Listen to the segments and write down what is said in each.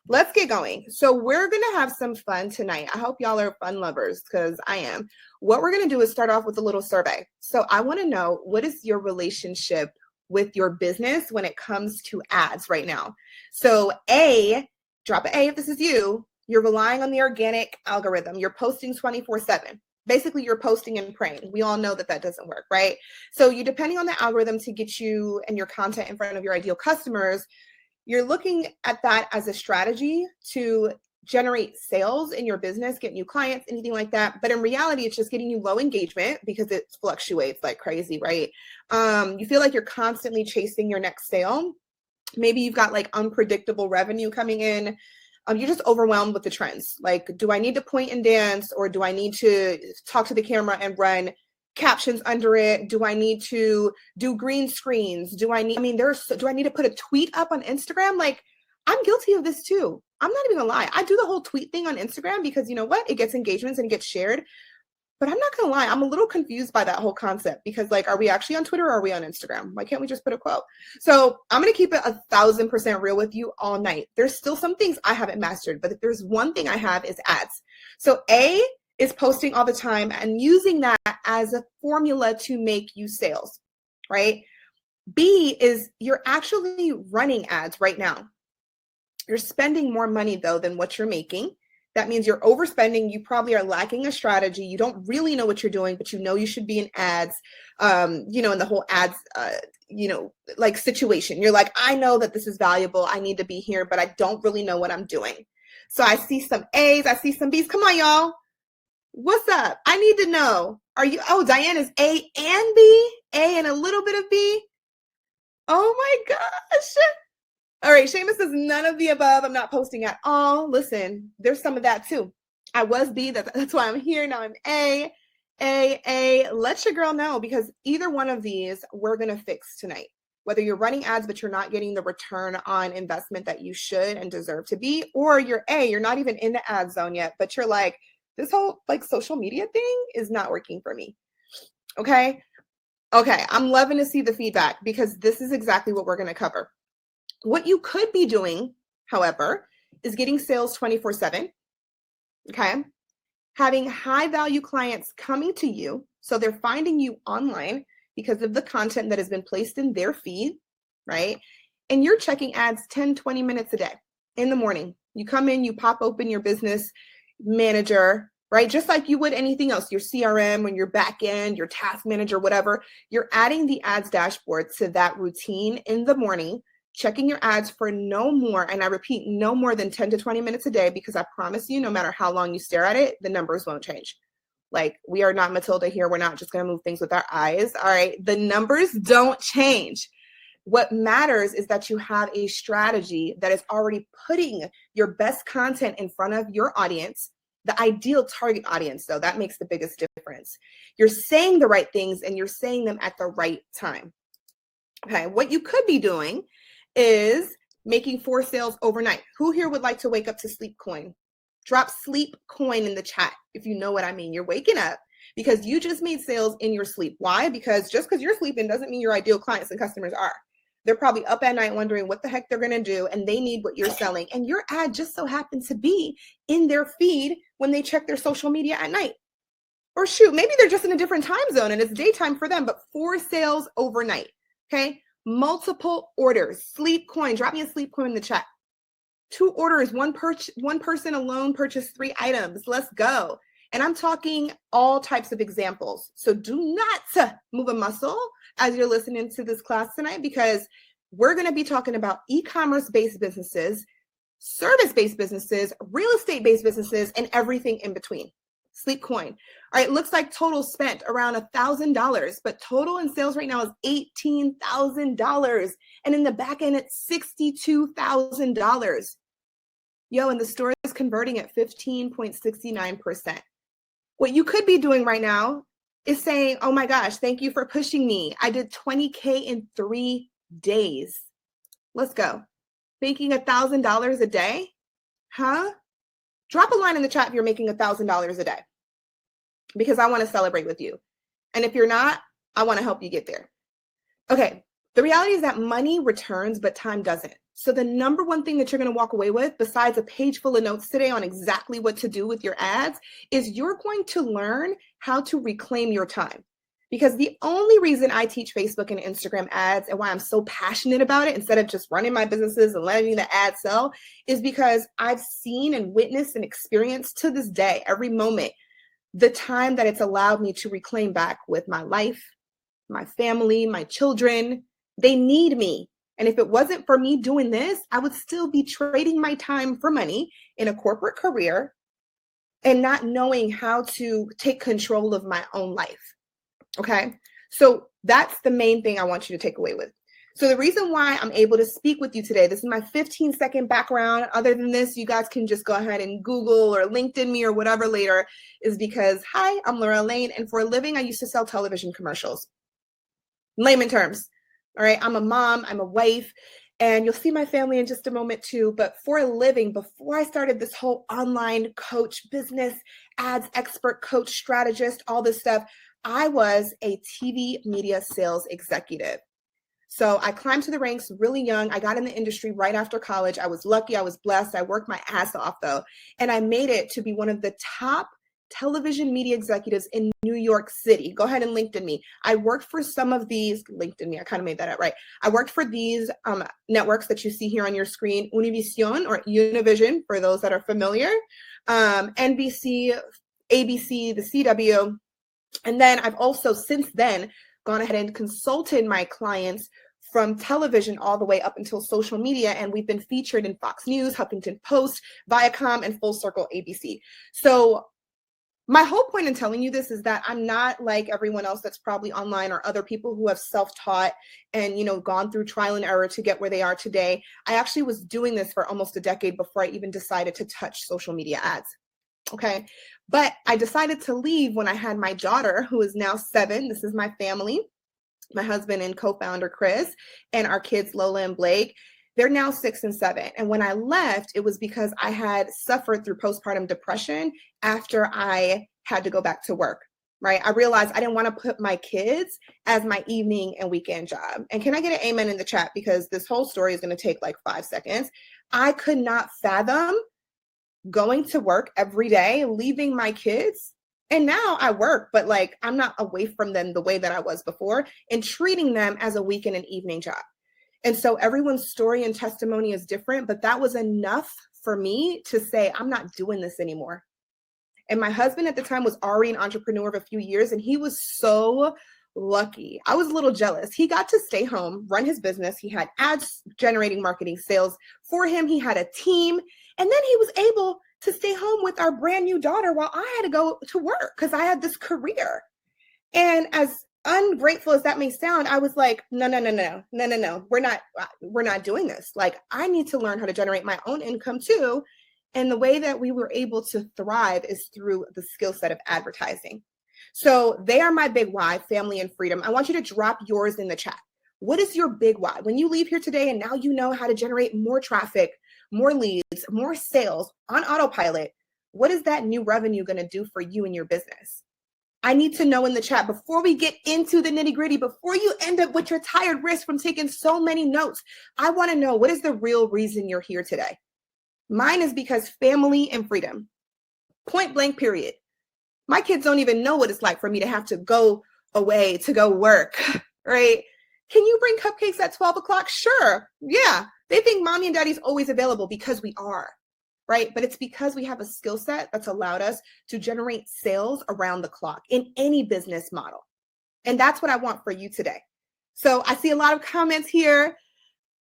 let's get going. So we're going to have some fun tonight. I hope y'all are fun lovers because I am. What we're going to do is start off with a little survey. So I want to know, what is your relationship with your business when it comes to ads right now? So A, drop an A if this is you. You're relying on the organic algorithm. You're posting 24/7. Basically, you're posting and praying. We all know that that doesn't work, right? So you're depending on the algorithm to get you and your content in front of your ideal customers. You're looking at that as a strategy to generate sales in your business, get new clients, anything like that. But in reality, it's just getting you low engagement because it fluctuates like crazy, right? You feel like you're constantly chasing your next sale. Maybe you've got like unpredictable revenue coming in. You're just overwhelmed with the trends. Like, do I need to point and dance, or do I need to talk to the camera and run captions under it? Do I need to do green screens? Do I need to put a tweet up on Instagram? Like, I'm guilty of this too. I'm not even gonna lie. I do the whole tweet thing on Instagram because you know what? It gets engagements and it gets shared. But I'm not gonna lie, I'm a little confused by that whole concept because, like, are we actually on Twitter or are we on Instagram? Why can't we just put a quote? So I'm gonna keep it 1,000% real with you all night. There's still some things I haven't mastered, but if there's one thing I have is ads. So A is posting all the time and using that as a formula to make you sales, right? B is you're actually running ads right now. You're spending more money though than what you're making. That means you're overspending. You probably are lacking a strategy. You don't really know what you're doing, but you know you should be in ads, in the whole ads, like situation. You're like, I know that this is valuable. I need to be here, but I don't really know what I'm doing. So I see some A's. I see some B's. Come on, y'all. What's up? I need to know. Diane is A and B? A and a little bit of B? Oh my gosh. All right, Seamus says none of the above. I'm not posting at all. Listen, there's some of that too. I was B, that's why I'm here. Now I'm A. Let your girl know, because either one of these we're going to fix tonight. Whether you're running ads, but you're not getting the return on investment that you should and deserve to be, or you're A, you're not even in the ad zone yet, but you're like, this whole like social media thing is not working for me. Okay, I'm loving to see the feedback because this is exactly what we're going to cover. What you could be doing, however, is getting sales 24/7, okay? Having high value clients coming to you, so they're finding you online because of the content that has been placed in their feed, right? And you're checking ads 10, 20 minutes a day in the morning. You come in, you pop open your business manager, right? Just like you would anything else, your CRM, when your back end, your task manager, whatever, you're adding the ads dashboard to that routine in the morning, checking your ads for no more, and I repeat, no more than 10 to 20 minutes a day, because I promise you, no matter how long you stare at it, the numbers won't change. Like, we are not Matilda here. We're not just going to move things with our eyes. All right. The numbers don't change. What matters is that you have a strategy that is already putting your best content in front of your audience, the ideal target audience, though. That makes the biggest difference. You're saying the right things and you're saying them at the right time. Okay. What you could be doing is making 4 sales overnight. Who here would like to wake up to Sleep Coin? Drop Sleep Coin in the chat if you know what I mean. You're waking up because you just made sales in your sleep. Why? Because just because you're sleeping doesn't mean your ideal clients and customers are. They're probably up at night wondering what the heck they're going to do, and they need what you're selling. And your ad just so happens to be in their feed when they check their social media at night. Or shoot, maybe they're just in a different time zone and it's daytime for them, but 4 sales overnight. Okay. Multiple orders. Sleep Coin. Drop me a Sleep Coin in the chat. 2 orders. One person alone purchased 3 items. Let's go. And I'm talking all types of examples. So do not move a muscle as you're listening to this class tonight, because we're going to be talking about e-commerce based businesses, service-based businesses, real estate-based businesses, and everything in between. Sleep Coin. All right, looks like total spent around $1,000, but total in sales right now is $18,000. And in the back end, it's $62,000. Yo, and the store is converting at 15.69%. What you could be doing right now is saying, oh my gosh, thank you for pushing me. I did 20K in 3 days. Let's go. Making $1,000 a day? Huh? Drop a line in the chat if you're making $1,000 a day, because I want to celebrate with you. And if you're not, I want to help you get there. Okay, The reality is that money returns, but time doesn't. So the number one thing that you're going to walk away with, besides a page full of notes today on exactly what to do with your ads, is you're going to learn how to reclaim your time. Because the only reason I teach Facebook and Instagram ads and why I'm so passionate about it, instead of just running my businesses and letting the ads sell, is because I've seen and witnessed and experienced to this day, every moment, the time that it's allowed me to reclaim back with my life, my family, my children. They need me. And if it wasn't for me doing this, I would still be trading my time for money in a corporate career and not knowing how to take control of my own life. Okay. So that's the main thing I want you to take away with. So the reason why I'm able to speak with you today, this is my 15-second background. Other than this, you guys can just go ahead and Google or LinkedIn me or whatever later, is because, hi, I'm Laura Lane. And for a living, I used to sell television commercials. In layman terms. All right. I'm a mom, I'm a wife, and you'll see my family in just a moment too. But for a living, before I started this whole online coach, business, ads expert, coach, strategist, all this stuff, I was a TV media sales executive. So I climbed to the ranks really young. I got in the industry right after college. I was lucky. I was blessed. I worked my ass off though. And I made it to be one of the top television media executives in New York City. Go ahead and LinkedIn me. I worked for some of these, LinkedIn me, I kind of made that up, right? I worked for these networks that you see here on your screen, Univision or Univision, for those that are familiar, NBC, ABC, the CW. And then I've also since then gone ahead and consulted my clients from television all the way up until social media. And we've been featured in Fox News, Huffington Post, Viacom, and Full Circle ABC. So my whole point in telling you this is that I'm not like everyone else that's probably online or other people who have self-taught and, you know, gone through trial and error to get where they are today. I actually was doing this for almost a decade before I even decided to touch social media ads. Okay. But I decided to leave when I had my daughter, who is now 7. This is my family, my husband and co-founder, Chris, and our kids, Lola and Blake. They're now 6 and 7. And when I left, it was because I had suffered through postpartum depression after I had to go back to work, right? I realized I didn't want to put my kids as my evening and weekend job. And can I get an amen in the chat? Because this whole story is going to take like 5 seconds. I could not fathom going to work every day, leaving my kids. And now I work, but like I'm not away from them the way that I was before, and treating them as a weekend and evening job. And so everyone's story and testimony is different, but that was enough for me to say, I'm not doing this anymore. And my husband at the time was already an entrepreneur of a few years, and he was so lucky. I was a little jealous. He got to stay home, run his business. He had ads generating marketing sales for him. He had a team. And then he was able to stay home with our brand new daughter while I had to go to work because I had this career. And as ungrateful as that may sound, I was like, no. We're not doing this. Like, I need to learn how to generate my own income too. And the way that we were able to thrive is through the skill set of advertising. So they are my big why, family and freedom. I want you to drop yours in the chat. What is your big why? When you leave here today and now you know how to generate more traffic, more leads, more sales on autopilot, what is that new revenue going to do for you and your business? I need to know in the chat before we get into the nitty gritty, before you end up with your tired wrist from taking so many notes. I want to know, what is the real reason you're here today? Mine is because family and freedom. Point blank, period. My kids don't even know what it's like for me to have to go away to go work, right? Can you bring cupcakes at 12 o'clock? Sure. Yeah. They think mommy and daddy's always available because we are, right? But it's because we have a skill set that's allowed us to generate sales around the clock in any business model. And that's what I want for you today. So I see a lot of comments here.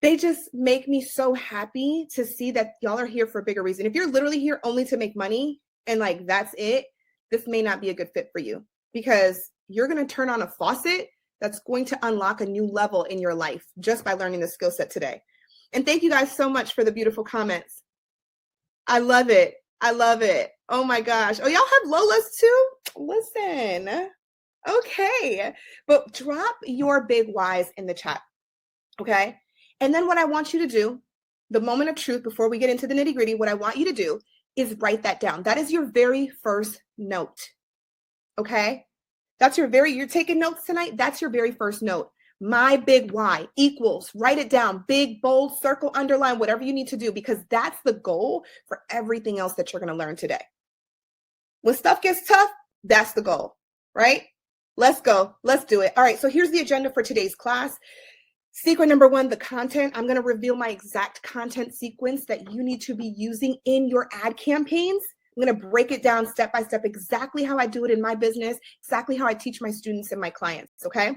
They just make me so happy to see that y'all are here for a bigger reason. If you're literally here only to make money and like, that's it, this may not be a good fit for you, because you're going to turn on a faucet that's going to unlock a new level in your life just by learning the skill set today. And thank you guys so much for the beautiful comments. I love it. I love it. Oh my gosh. Oh, y'all have Lolas too? Listen. Okay. But drop your big whys in the chat. Okay. And then what I want you to do, the moment of truth, before we get into the nitty gritty, what I want you to do is write that down. That is your very first note. Okay. You're taking notes tonight. That's your very first note. My big why equals, write it down, big, bold, circle, underline, whatever you need to do, because that's the goal for everything else that you're going to learn today. When stuff gets tough, that's the goal, right? Let's go. Let's do it. All right. So here's the agenda for today's class. Secret number one, the content. I'm going to reveal my exact content sequence that you need to be using in your ad campaigns. I'm going to break it down step by step, exactly how I do it in my business, exactly how I teach my students and my clients. Okay.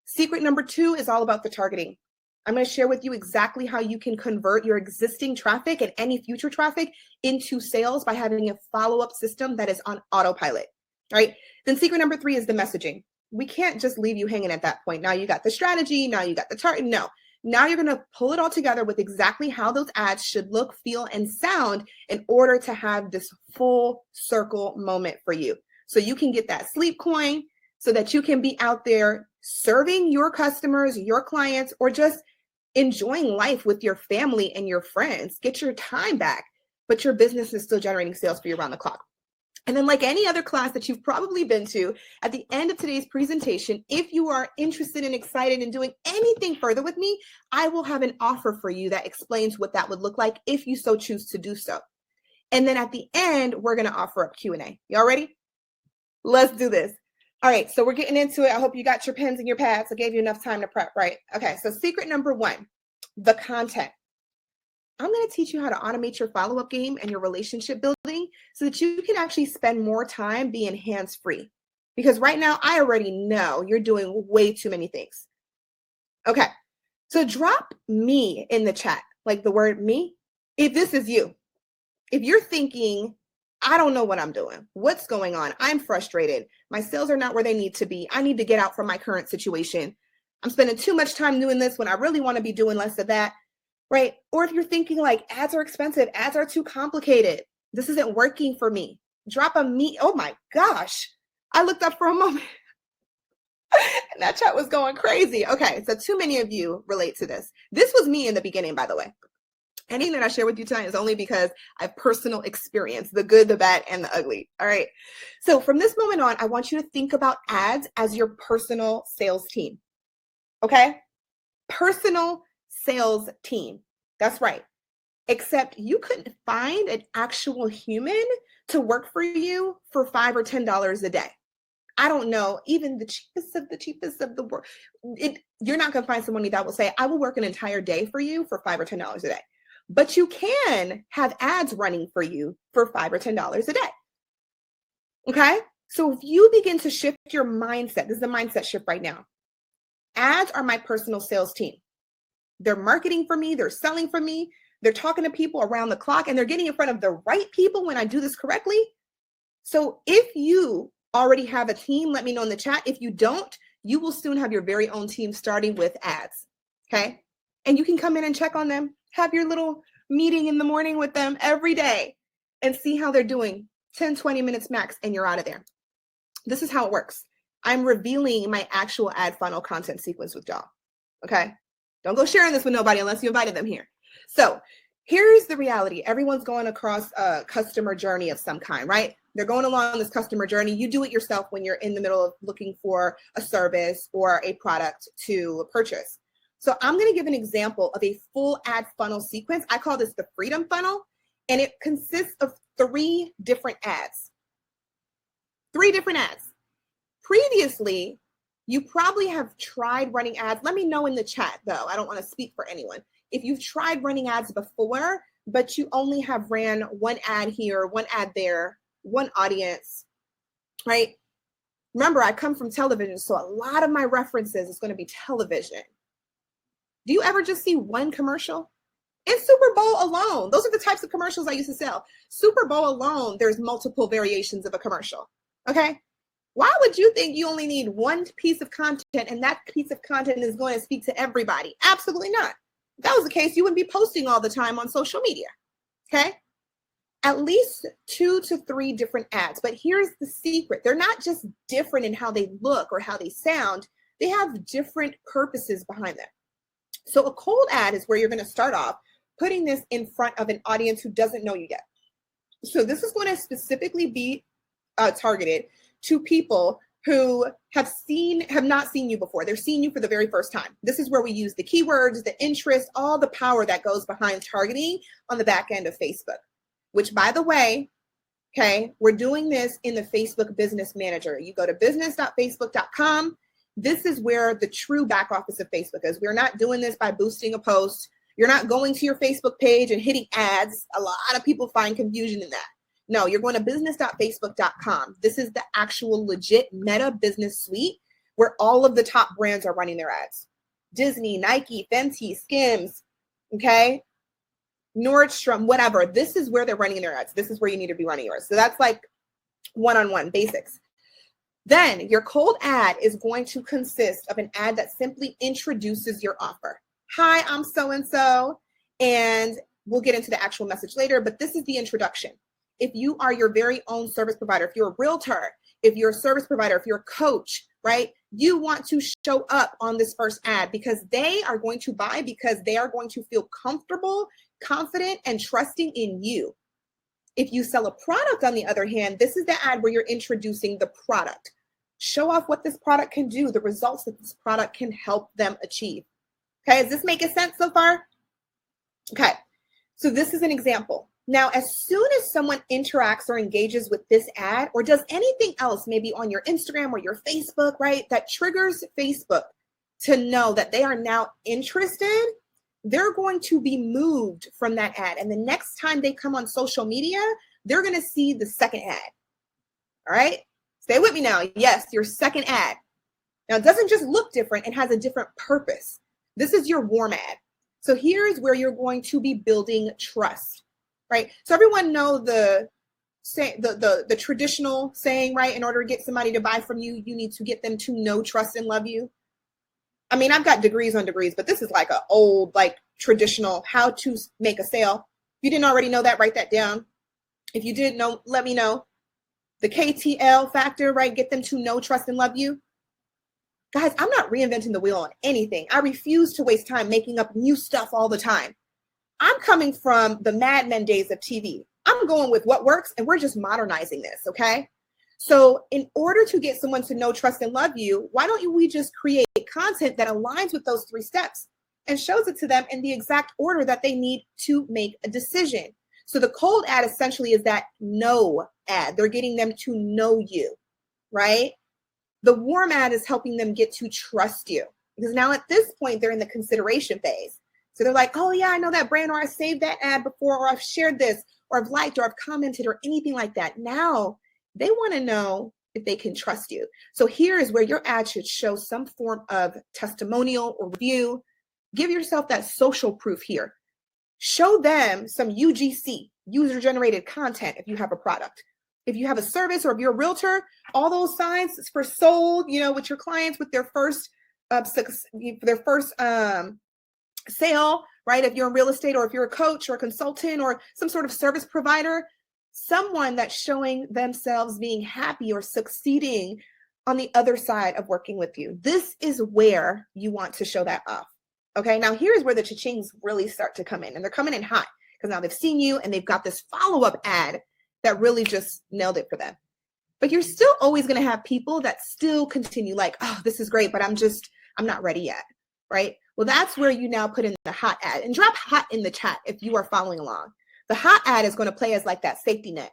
Secret number two is all about the targeting. I'm going to share with you exactly how you can convert your existing traffic and any future traffic into sales by having a follow-up system that is on autopilot, right? Then secret number three is the messaging. We can't just leave you hanging at that point. Now you got the strategy, now you got the target. No, now you're going to pull it all together with exactly how those ads should look, feel, and sound in order to have this full circle moment for you. So you can get that sleep coin so that you can be out there serving your customers, your clients, or just enjoying life with your family and your friends. Get your time back, but your business is still generating sales for you around the clock. And then, like any other class that you've probably been to, at the end of today's presentation, if you are interested and excited in doing anything further with me, I will have an offer for you that explains what that would look like if you so choose to do so. And then at the end, we're going to offer up Q&A. Y'all ready? Let's do this. All right, so we're getting into it. I hope you got your pens and your pads. I gave you enough time to prep, right? Okay, so secret number one, the content. I'm going to teach you how to automate your follow-up game and your relationship building so that you can actually spend more time being hands-free. Because right now, I already know you're doing way too many things. Okay, so drop me in the chat, like the word me, if this is you. If you're thinking, I don't know what I'm doing. What's going on? I'm frustrated. My sales are not where they need to be. I need to get out from my current situation. I'm spending too much time doing this when I really want to be doing less of that, right? Or if you're thinking like ads are expensive, ads are too complicated, this isn't working for me. Drop a me. Oh my gosh. I looked up for a moment and that chat was going crazy. Okay, so too many of you relate to this. This was me in the beginning, by the way. Anything that I share with you tonight is only because I have personal experience, the good, the bad, and the ugly. All right. So from this moment on, I want you to think about ads as your personal sales team. Okay. Personal sales team. That's right. Except you couldn't find an actual human to work for you for $5 or $10 a day. I don't know, even the cheapest of the world. You're not going to find somebody that will say, I will work an entire day for you for $5 or $10 a day. But you can have ads running for you for $5 or $10 a day. Okay? So if you begin to shift your mindset, this is a mindset shift right now. Ads are my personal sales team. They're marketing for me. They're selling for me. They're talking to people around the clock, and they're getting in front of the right people when I do this correctly. So if you already have a team, let me know in the chat. If you don't, you will soon have your very own team starting with ads. Okay? And you can come in and check on them. Have your little meeting in the morning with them every day and see how they're doing. 10, 20 minutes max, and you're out of there. This is how it works. I'm revealing my actual ad funnel content sequence with y'all. Okay? Don't go sharing this with nobody unless you invited them here. So here's the reality. Everyone's going across a customer journey of some kind, right? They're going along this customer journey. You do it yourself when you're in the middle of looking for a service or a product to purchase. So I'm going to give an example of a full ad funnel sequence. I call this the freedom funnel, and it consists of 3 different ads. 3 different ads. Previously, you probably have tried running ads. Let me know in the chat, though. I don't want to speak for anyone. If you've tried running ads before, but you only have ran one ad here, one ad there, one audience, right? Remember, I come from television, so a lot of my references is going to be television. Do you ever just see one commercial? In Super Bowl alone, those are the types of commercials I used to sell. Super Bowl alone, there's multiple variations of a commercial, okay? Why would you think you only need one piece of content and that piece of content is going to speak to everybody? Absolutely not. If that was the case, you wouldn't be posting all the time on social media, okay? At least 2 to 3 different ads, but here's the secret. They're not just different in how they look or how they sound. They have different purposes behind them. So a cold ad is where you're going to start off putting this in front of an audience who doesn't know you yet. So this is going to specifically be targeted to people who have not seen you before. They're seeing you for the very first time. This is where we use the keywords, the interest, all the power that goes behind targeting on the back end of Facebook, which, by the way, okay, we're doing this in the Facebook Business Manager. You go to business.facebook.com. This is where the true back office of Facebook is. We're not doing this by boosting a post. You're not going to your Facebook page and hitting ads. A lot of people find confusion in that. No, you're going to business.facebook.com. This is the actual legit Meta Business Suite where all of the top brands are running their ads. Disney, Nike, Fenty, Skims, okay? Nordstrom, whatever. This is where they're running their ads. This is where you need to be running yours. So that's like one-on-one basics. Then your cold ad is going to consist of an ad that simply introduces your offer. Hi, I'm so-and-so, and we'll get into the actual message later, but this is the introduction. If you are your very own service provider, if you're a realtor, if you're a service provider, if you're a coach, right? You want to show up on this first ad because they are going to buy because they are going to feel comfortable, confident, and trusting in you. If you sell a product, on the other hand, this is the ad where you're introducing the product. Show off what this product can do, the results that this product can help them achieve. Okay, is this making sense so far? Okay, so this is an example. Now, as soon as someone interacts or engages with this ad or does anything else, maybe on your Instagram or your Facebook, right, that triggers Facebook to know that they are now interested, they're going to be moved from that ad. And the next time they come on social media, they're going to see the second ad. All right, stay with me now. Yes, your second ad. Now, it doesn't just look different, it has a different purpose. This is your warm ad. So here's where you're going to be building trust. Right. So everyone know the traditional saying, right? In order to get somebody to buy from you, you need to get them to know, trust, and love you. I mean, I've got degrees on degrees, but this is like an old, like traditional how to make a sale. If you didn't already know that, write that down. If you did know, let me know. The KTL factor, right? Get them to know, trust, and love you. Guys, I'm not reinventing the wheel on anything. I refuse to waste time making up new stuff all the time. I'm coming from the Mad Men days of TV. I'm going with what works, and we're just modernizing this, okay? So in order to get someone to know, trust, and love you, why don't we just create content that aligns with those 3 steps and shows it to them in the exact order that they need to make a decision? So the cold ad essentially is that know ad. They're getting them to know you, right? The warm ad is helping them get to trust you because now at this point, they're in the consideration phase. So they're like, oh yeah, I know that brand, or I saved that ad before, or I've shared this, or I've liked, or I've commented, or anything like that. Now they want to know if they can trust you. So here is where your ad should show some form of testimonial or review. Give yourself that social proof here. Show them some UGC, user-generated content, if you have a product. If you have a service, or if you're a realtor, all those signs for sold, you know, with your clients, with their first sale, right? If you're in real estate, or if you're a coach or a consultant or some sort of service provider, someone that's showing themselves being happy or succeeding on the other side of working with you. This is where you want to show that off. Okay, now here's where the cha-chings really start to come in, and they're coming in hot because now they've seen you and they've got this follow-up ad that really just nailed it for them. But you're still always going to have people that still continue like, oh, this is great, but I'm not ready yet, right? Well, that's where you now put in the hot ad, and drop hot in the chat if you are following along. The hot ad is going to play as like that safety net.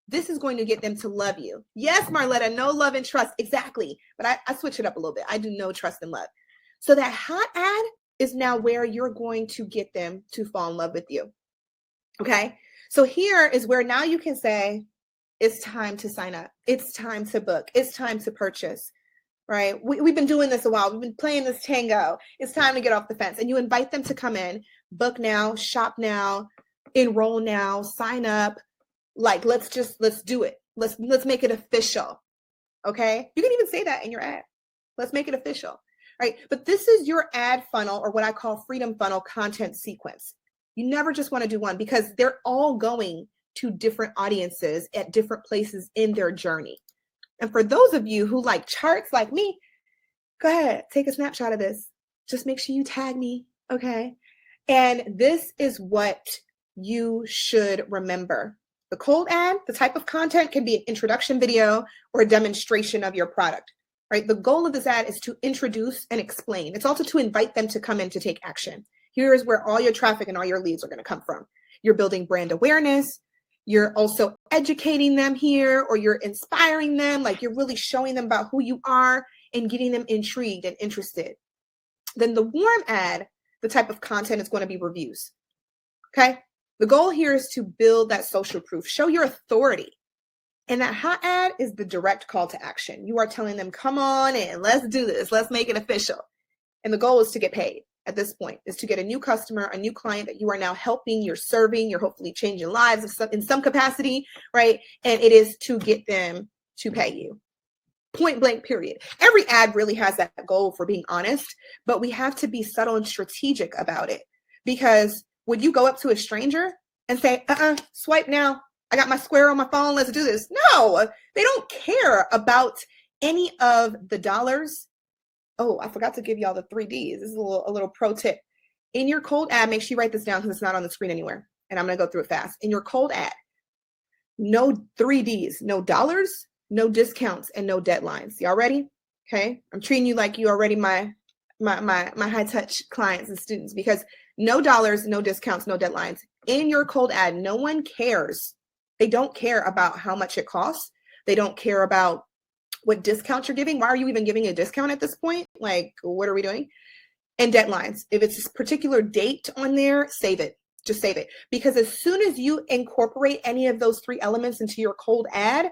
This is going to get them to love you. Yes, Marletta, know, love, and trust. Exactly. But I switch it up a little bit. I do know, trust, and love. So that hot ad is now where you're going to get them to fall in love with you. Okay. So here is where now you can say, it's time to sign up. It's time to book. It's time to purchase. Right? We've been doing this a while. We've been playing this tango. It's time to get off the fence. And you invite them to come in, book now, shop now, enroll now, sign up. Like, let's do it. Let's make it official. Okay? You can even say that in your ad. Let's make it official. Right? But this is your ad funnel, or what I call freedom funnel content sequence. You never just want to do one because they're all going to different audiences at different places in their journey. And for those of you who like charts like me, go ahead, take a snapshot of this. Just make sure you tag me, okay? And this is what you should remember. The cold ad, the type of content can be an introduction video or a demonstration of your product. right? The goal of this ad is to introduce and explain. It's also to invite them to come in to take action. Here is where all your traffic and all your leads are going to come from. You're building brand awareness. You're also educating them here, or you're inspiring them. Like, you're really showing them about who you are and getting them intrigued and interested. Then the warm ad, the type of content is going to be reviews. Okay. The goal here is to build that social proof, show your authority. And that hot ad is the direct call to action. You are telling them, come on in, let's do this, let's make it official. And the goal is to get paid at this point, is to get a new customer, a new client that you are now helping, you're serving, you're hopefully changing lives in some capacity, right? And it is to get them to pay you. Point blank, period. Every ad really has that goal, for being honest, but we have to be subtle and strategic about it. Because would you go up to a stranger and say, swipe now, I got my Square on my phone, let's do this? No, they don't care about any of the dollars. Oh, I forgot to give y'all the 3Ds. This is a little pro tip. In your cold ad, make sure you write this down because it's not on the screen anywhere. And I'm going to go through it fast. In your cold ad, no 3Ds, no dollars, no discounts, and no deadlines. Y'all ready? Okay. I'm treating you like you already my high touch clients and students, because no dollars, no discounts, no deadlines. In your cold ad, no one cares. They don't care about how much it costs. They don't care about what discounts you're giving. Why are you even giving a discount at this point? Like, what are we doing? And deadlines. If it's a particular date on there, save it. Just save it. Because as soon as you incorporate any of those 3 elements into your cold ad,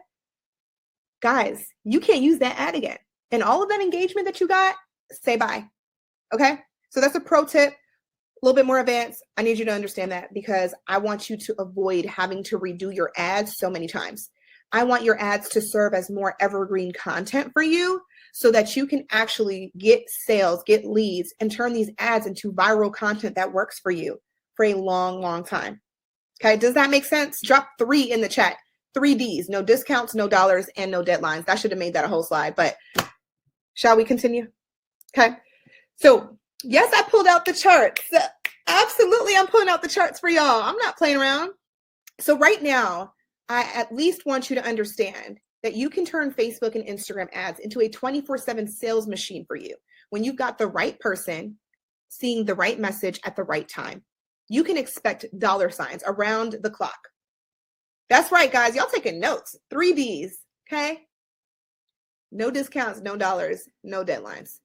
guys, you can't use that ad again. And all of that engagement that you got, say bye. Okay? So that's a pro tip. A little bit more advanced. I need you to understand that, because I want you to avoid having to redo your ads so many times. I want your ads to serve as more evergreen content for you, so that you can actually get sales, get leads, and turn these ads into viral content that works for you for a long, long time. Okay, does that make sense? Drop 3 in the chat. 3Ds, no discounts, no dollars, and no deadlines. I should have made that a whole slide, but shall we continue? Okay, so yes, I pulled out the charts. Absolutely, I'm pulling out the charts for y'all. I'm not playing around. So right now, I at least want you to understand that you can turn Facebook and Instagram ads into a 24/7 sales machine for you. When you've got the right person seeing the right message at the right time, you can expect dollar signs around the clock. That's right, guys. Y'all taking notes. 3Ds, okay? No discounts, no dollars, no deadlines,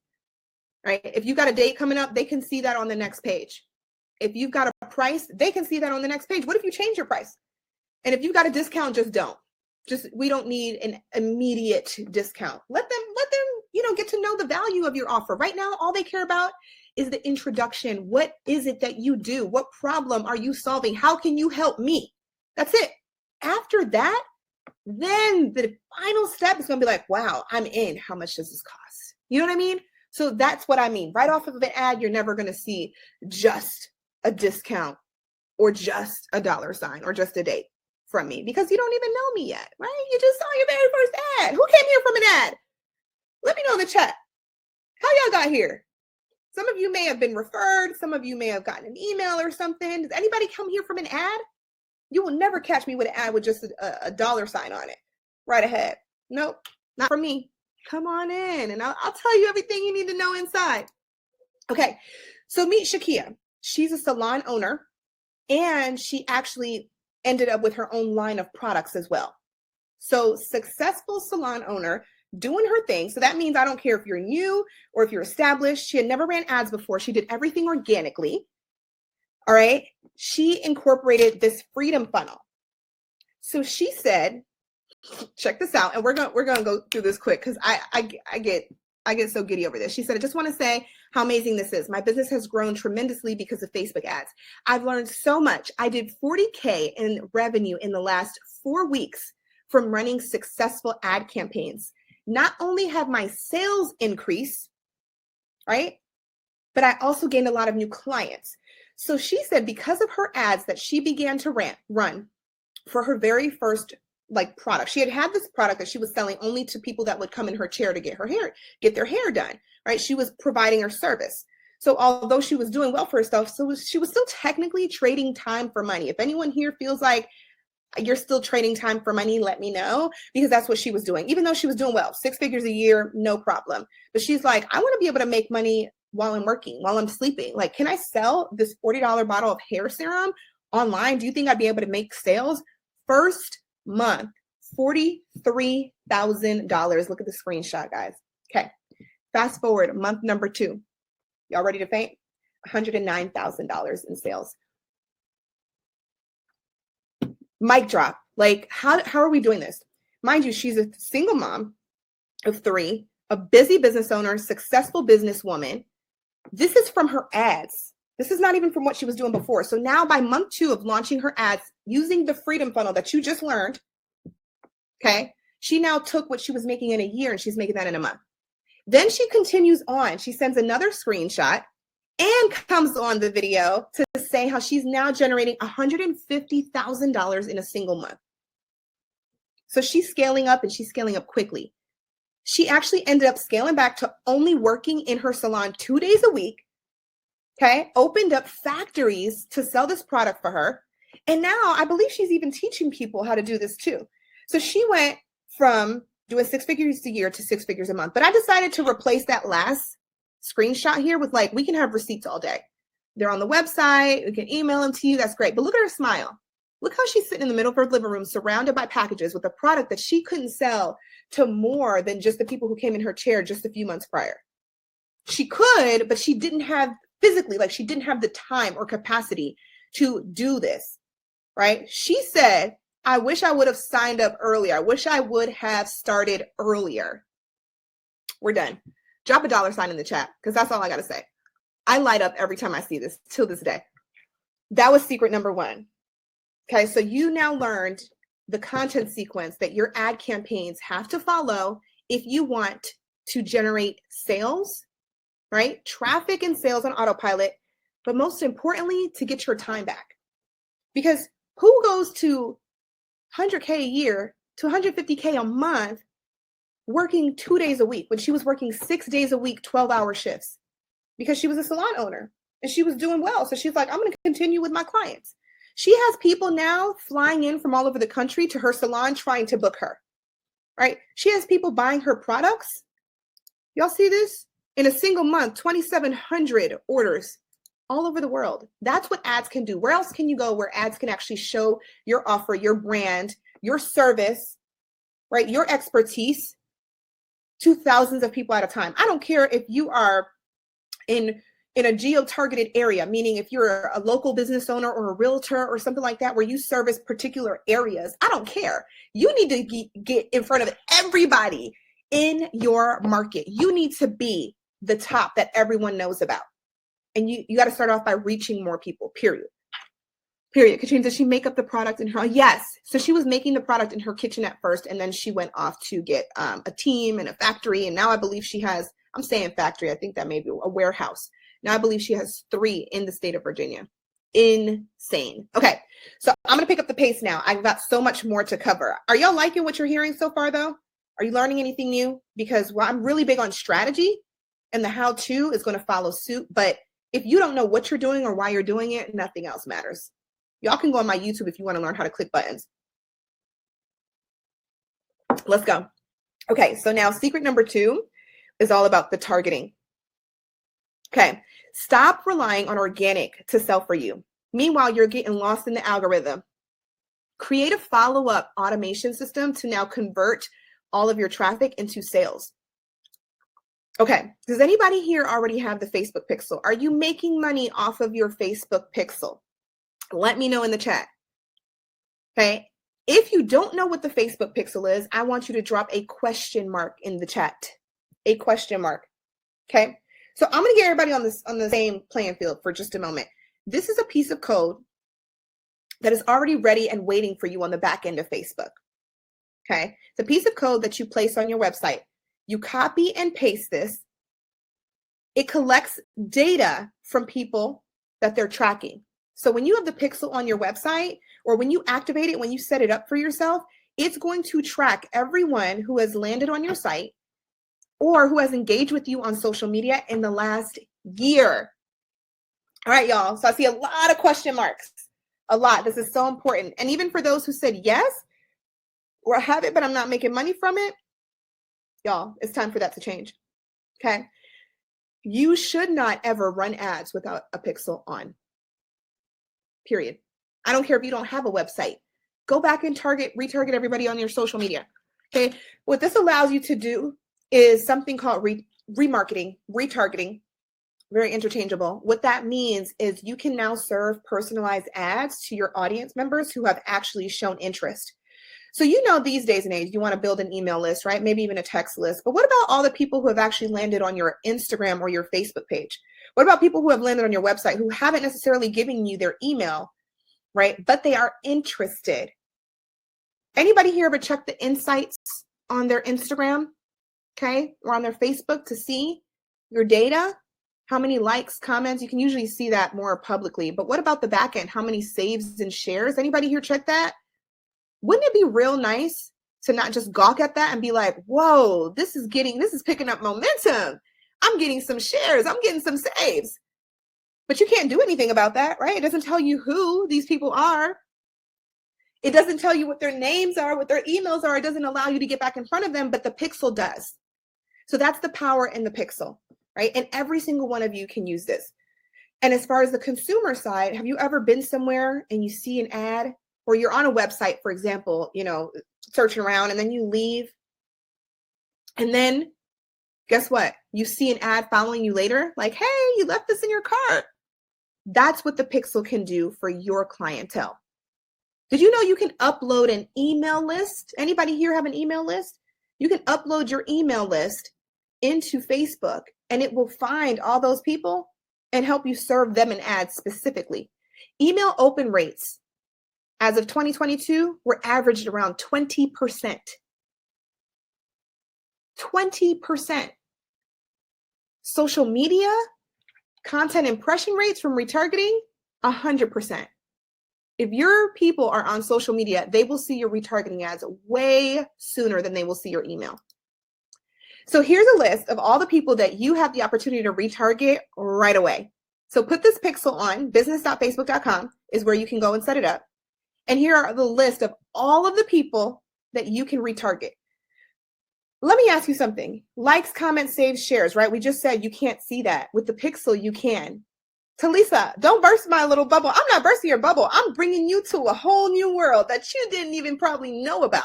right? If you got a date coming up, they can see that on the next page. If you've got a price, they can see that on the next page. What if you change your price? And if you got a discount, just don't. We don't need an immediate discount. Let them, get to know the value of your offer. Right now, all they care about is the introduction. What is it that you do? What problem are you solving? How can you help me? That's it. After that, then the final step is going to be like, wow, I'm in. How much does this cost? You know what I mean? So that's what I mean. Right off of an ad, you're never going to see just a discount or just a dollar sign or just a date from me, because you don't even know me yet, right? You just saw your very first ad. Who came here from an ad? Let me know in the chat. How y'all got here? Some of you may have been referred. Some of you may have gotten an email or something. Does anybody come here from an ad? You will never catch me with an ad with just a dollar sign on it. Right ahead. Nope, not from me. Come on in and I'll tell you everything you need to know inside. Okay, so meet Shakia. She's a salon owner, and she actually ended up with her own line of products as well. So successful salon owner, doing her thing. So that means I don't care if you're new or if you're established. She had never ran ads before. She did everything organically. All right. She incorporated this freedom funnel. So she said, check this out. And we're going to go through this quick, because I get so giddy over this. She said, I just want to say how amazing this is. My business has grown tremendously because of Facebook ads. I've learned so much. I did 40K in revenue in the last 4 weeks from running successful ad campaigns. Not only have my sales increased, right, but I also gained a lot of new clients. So she said, because of her ads that she began to run for her very first product. She had this product that she was selling only to people that would come in her chair to get their hair done, right? She was providing her service. So although she was doing well for herself, she was still technically trading time for money. If anyone here feels like, you're still trading time for money, let me know, because that's what she was doing. Even though she was doing well, 6 figures a year, no problem. But she's like, I want to be able to make money while I'm working, while I'm sleeping. Like, can I sell this $40 bottle of hair serum online? Do you think I'd be able to make sales? First month, $43,000. Look at the screenshot, guys. Okay. Fast forward, month number 2. Y'all ready to faint? $109,000 in sales. Mic drop. Like, how are we doing this? Mind you, she's a single mom of 3, a busy business owner, successful businesswoman. This is from her ads. This is not even from what she was doing before. So now by month 2 of launching her ads using the Freedom Funnel that you just learned, okay, she now took what she was making in a year and she's making that in a month. Then she continues on. She sends another screenshot and comes on the video to say how she's now generating $150,000 in a single month. So she's scaling up and she's scaling up quickly. She actually ended up scaling back to only working in her salon 2 days a week. Okay, opened up factories to sell this product for her. And now I believe she's even teaching people how to do this too. So she went from doing 6 figures a year to 6 figures a month. But I decided to replace that last screenshot here with, like, we can have receipts all day. They're on the website. We can email them to you. That's great. But look at her smile. Look how she's sitting in the middle of her living room surrounded by packages with a product that she couldn't sell to more than just the people who came in her chair just a few months prior. She could, but she didn't have physically, like, she didn't have the time or capacity to do this, right? She said, I wish I would have signed up earlier. I wish I would have started earlier. We're done. Drop a $sign in the chat, because that's all I got to say. I light up every time I see this till this day. That was secret number 1. Okay, so you now learned the content sequence that your ad campaigns have to follow if you want to generate sales, right? Traffic and sales on autopilot, but most importantly, to get your time back. Because who goes to 100K a year to 150K a month working 2 days a week when she was working 6 days a week, 12-hour shifts? Because she was a salon owner and she was doing well. So she's like, I'm going to continue with my clients. She has people now flying in from all over the country to her salon trying to book her, right? She has people buying her products. Y'all see this? In a single month, 2,700 orders all over the world. That's what ads can do. Where else can you go where ads can actually show your offer, your brand, your service, right? Your expertise to thousands of people at a time. I don't care if you are in a geo-targeted area, meaning if you're a local business owner or a realtor or something like that, where you service particular areas. I don't care. You need to get in front of everybody in your market. You need to be the top that everyone knows about. And you got to start off by reaching more people, period. Katrina, does she make up the product in her? Yes. So she was making the product in her kitchen at first, and then she went off to get a team and a factory. And now I believe she has, I'm saying factory, I think that may be a warehouse. Now I believe she has 3 in the state of Virginia. Insane. Okay, so I'm going to pick up the pace now. I've got so much more to cover. Are y'all liking what you're hearing so far, though? Are you learning anything new? Because I'm really big on strategy, and the how-to is going to follow suit. But if you don't know what you're doing or why you're doing it, nothing else matters. Y'all can go on my YouTube if you want to learn how to click buttons. Let's go. Okay, so now secret number 2 is all about the targeting. Okay, stop relying on organic to sell for you. Meanwhile, you're getting lost in the algorithm. Create a follow-up automation system to now convert all of your traffic into sales. Okay, does anybody here already have the Facebook Pixel? Are you making money off of your Facebook Pixel? Let me know in the chat. Okay, if you don't know what the Facebook Pixel is, I want you to drop a question mark in the chat. A question mark. Okay, so I'm going to get everybody on the same playing field for just a moment. This is a piece of code that is already ready and waiting for you on the back end of Facebook. Okay, it's a piece of code that you place on your website. You copy and paste this. It collects data from people that they're tracking. So when you have the Pixel on your website, or when you activate it, when you set it up for yourself, it's going to track everyone who has landed on your site or who has engaged with you on social media in the last year. All right, y'all. So I see a lot of question marks. A lot. This is so important. And even for those who said yes, or I have it, but I'm not making money from it, y'all, it's time for that to change. Okay. You should not ever run ads without a pixel on. Period. I don't care if you don't have a website. Go back and retarget everybody on your social media. Okay. What this allows you to do is something called remarketing, retargeting. Very interchangeable. What that means is you can now serve personalized ads to your audience members who have actually shown interest. So, these days and age, you want to build an email list, right? Maybe even a text list. But what about all the people who have actually landed on your Instagram or your Facebook page? What about people who have landed on your website who haven't necessarily given you their email, right? But they are interested. Anybody here ever check the insights on their Instagram, okay, or on their Facebook to see your data? How many likes, comments? You can usually see that more publicly. But what about the back end? How many saves and shares? Anybody here check that? Wouldn't it be real nice to not just gawk at that and be like, whoa, this is picking up momentum. I'm getting some shares. I'm getting some saves. But you can't do anything about that, right? It doesn't tell you who these people are. It doesn't tell you what their names are, what their emails are. It doesn't allow you to get back in front of them, but the pixel does. So that's the power in the pixel, right? And every single one of you can use this. And as far as the consumer side, have you ever been somewhere and you see an ad, or you're on a website, for example, searching around, and then you leave, and then guess what? You see an ad following you later, like, hey, you left this in your cart. That's what the pixel can do for your clientele. Did you know you can upload an email list? Anybody here have an email list? You can upload your email list into Facebook, and it will find all those people and help you serve them an ad specifically. Email open rates as of 2022 were averaged around 20%. 20%. Social media content impression rates from retargeting, 100%. If your people are on social media, they will see your retargeting ads way sooner than they will see your email. So here's a list of all the people that you have the opportunity to retarget right away. So put this pixel on, business.facebook.com is where you can go and set it up. And here are the list of all of the people that you can retarget. Let me ask you something. Likes, comments, saves, shares, right? We just said you can't see that. With the pixel, you can. Talisa, don't burst my little bubble. I'm not bursting your bubble. I'm bringing you to a whole new world that you didn't even probably know about.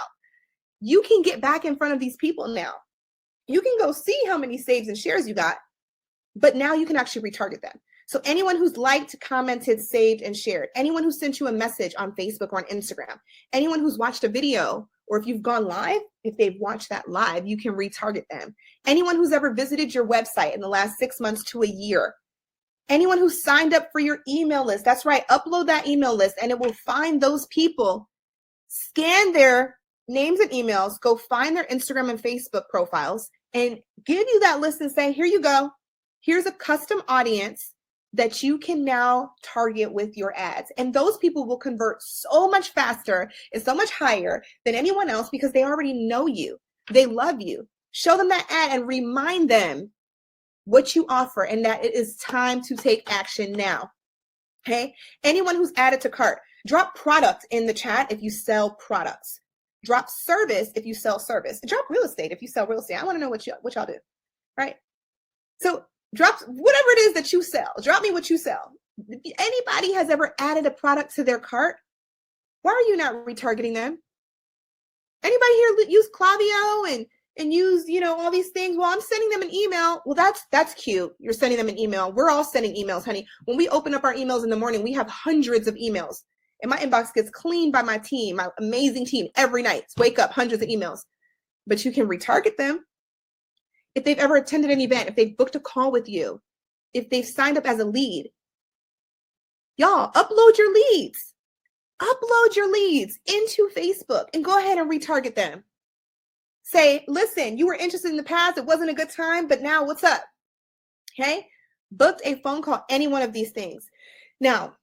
You can get back in front of these people now. You can go see how many saves and shares you got, but now you can actually retarget them. So anyone who's liked, commented, saved, and shared, anyone who sent you a message on Facebook or on Instagram, anyone who's watched a video, or if you've gone live, if they've watched that live, you can retarget them. Anyone who's ever visited your website in the last 6 months to a year, anyone who signed up for your email list, that's right, upload that email list and it will find those people, scan their names and emails, go find their Instagram and Facebook profiles, and give you that list and say, here you go. Here's a custom audience that you can now target with your ads. And those people will convert so much faster and so much higher than anyone else because they already know you. They love you. Show them that ad and remind them what you offer and that it is time to take action now. Okay. Anyone who's added to cart, drop product in the chat if you sell products. Drop service if you sell service. Drop real estate if you sell real estate. I want to know what y'all do, right? So drop whatever it is that you sell. Drop me what you sell. If anybody has ever added a product to their cart, why are you not retargeting them? Anybody here use Klaviyo and use, all these things? Well, I'm sending them an email. Well, that's cute. You're sending them an email. We're all sending emails, honey. When we open up our emails in the morning, we have hundreds of emails. And my inbox gets cleaned by my team, my amazing team, every night. Wake up, hundreds of emails. But you can retarget them. If they've ever attended an event, if they've booked a call with you, if they've signed up as a lead, y'all, upload your leads. Upload your leads into Facebook and go ahead and retarget them. Say, listen, you were interested in the past. It wasn't a good time, but now what's up? Okay. Booked a phone call, any one of these things. Now,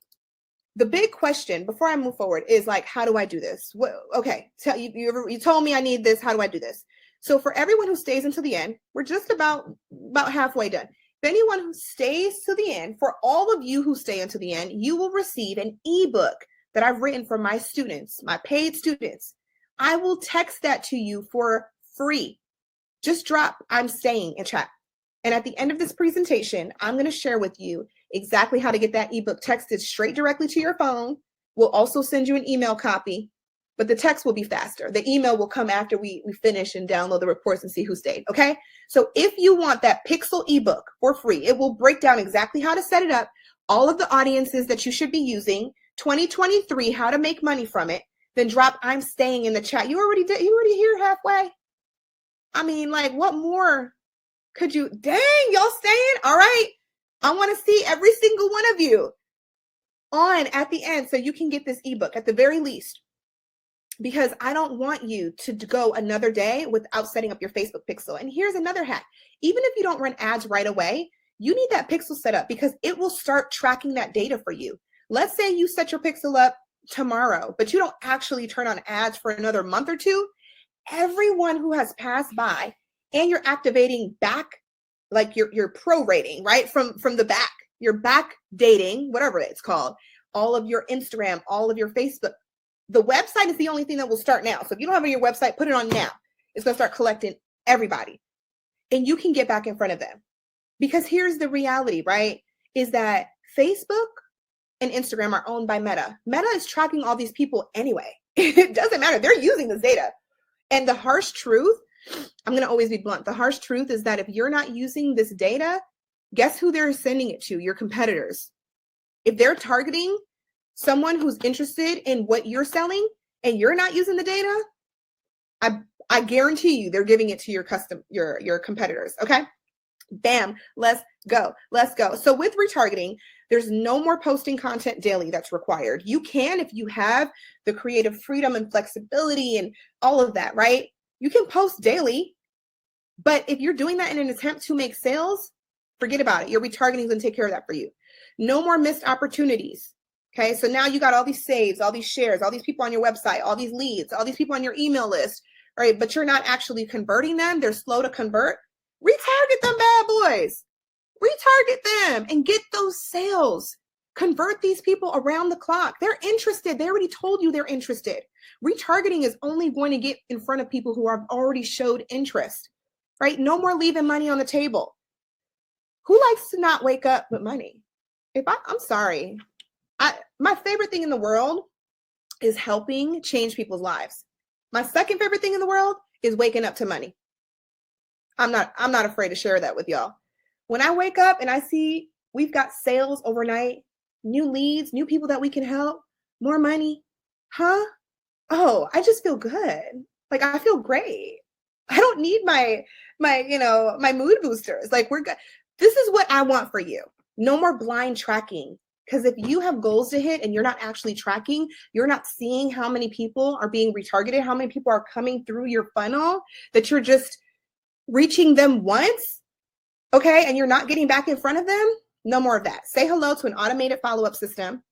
the big question before I move forward is like, how do I do this? Okay. You told me I need this. How do I do this? So for everyone who stays until the end, we're just about halfway done. If anyone who stays to the end, for all of you who stay until the end, you will receive an ebook that I've written for my students, my paid students, I will text that to you for free. Just drop "I'm staying" in chat. And at the end of this presentation, I'm going to share with you exactly how to get that ebook texted straight directly to your phone. We'll also send you an email copy, but the text will be faster. The email will come after we finish and download the reports and see who stayed, okay? So if you want that Pixel ebook for free, it will break down exactly how to set it up, all of the audiences that you should be using, 2023, how to make money from it, then drop "I'm staying" in the chat. You already here halfway. I mean, like, what more could you? Dang, y'all staying? All right. I want to see every single one of you on at the end so you can get this ebook at the very least, because I don't want you to go another day without setting up your Facebook pixel. And here's another hack. Even if you don't run ads right away, you need that pixel set up because it will start tracking that data for you. Let's say you set your pixel up tomorrow, but you don't actually turn on ads for another month or two. Everyone who has passed by, and you're activating back, like your prorating, right? From the back, you're back dating, whatever it's called, all of your Instagram, all of your Facebook. The website is the only thing that will start now. So if you don't have it on your website, put it on now. It's going to start collecting everybody. And you can get back in front of them. Because here's the reality, right? Is that Facebook and Instagram are owned by Meta. Meta is tracking all these people anyway. It doesn't matter. They're using this data. And the harsh truth, I'm going to always be blunt. The harsh truth is that if you're not using this data, guess who they're sending it to? Your competitors. If they're targeting someone who's interested in what you're selling and you're not using the data, I guarantee you they're giving it to your competitors. Okay. Bam. Let's go. Let's go. So with retargeting, there's no more posting content daily that's required. You can, if you have the creative freedom and flexibility and all of that, right? You can post daily, but if you're doing that in an attempt to make sales, forget about it. Your retargeting is going to take care of that for you. No more missed opportunities. Okay. So now you got all these saves, all these shares, all these people on your website, all these leads, all these people on your email list, right? But you're not actually converting them. They're slow to convert. Retarget them bad boys. Retarget them and get those sales. Convert these people around the clock. They're interested. They already told you they're interested. Retargeting is only going to get in front of people who have already showed interest, right? No more leaving money on the table. Who likes to not wake up with money? I'm sorry. My favorite thing in the world is helping change people's lives. My second favorite thing in the world is waking up to money. I'm not afraid to share that with y'all. When I wake up and I see we've got sales overnight, new leads, new people that we can help, more money, oh, I just feel good. Like I feel great. I don't need my mood boosters. Like we're good. This is what I want for you. No more blind tracking. Because if you have goals to hit and you're not actually tracking, you're not seeing how many people are being retargeted, how many people are coming through your funnel, that you're just reaching them once, okay, and you're not getting back in front of them, no more of that. Say hello to an automated follow-up system,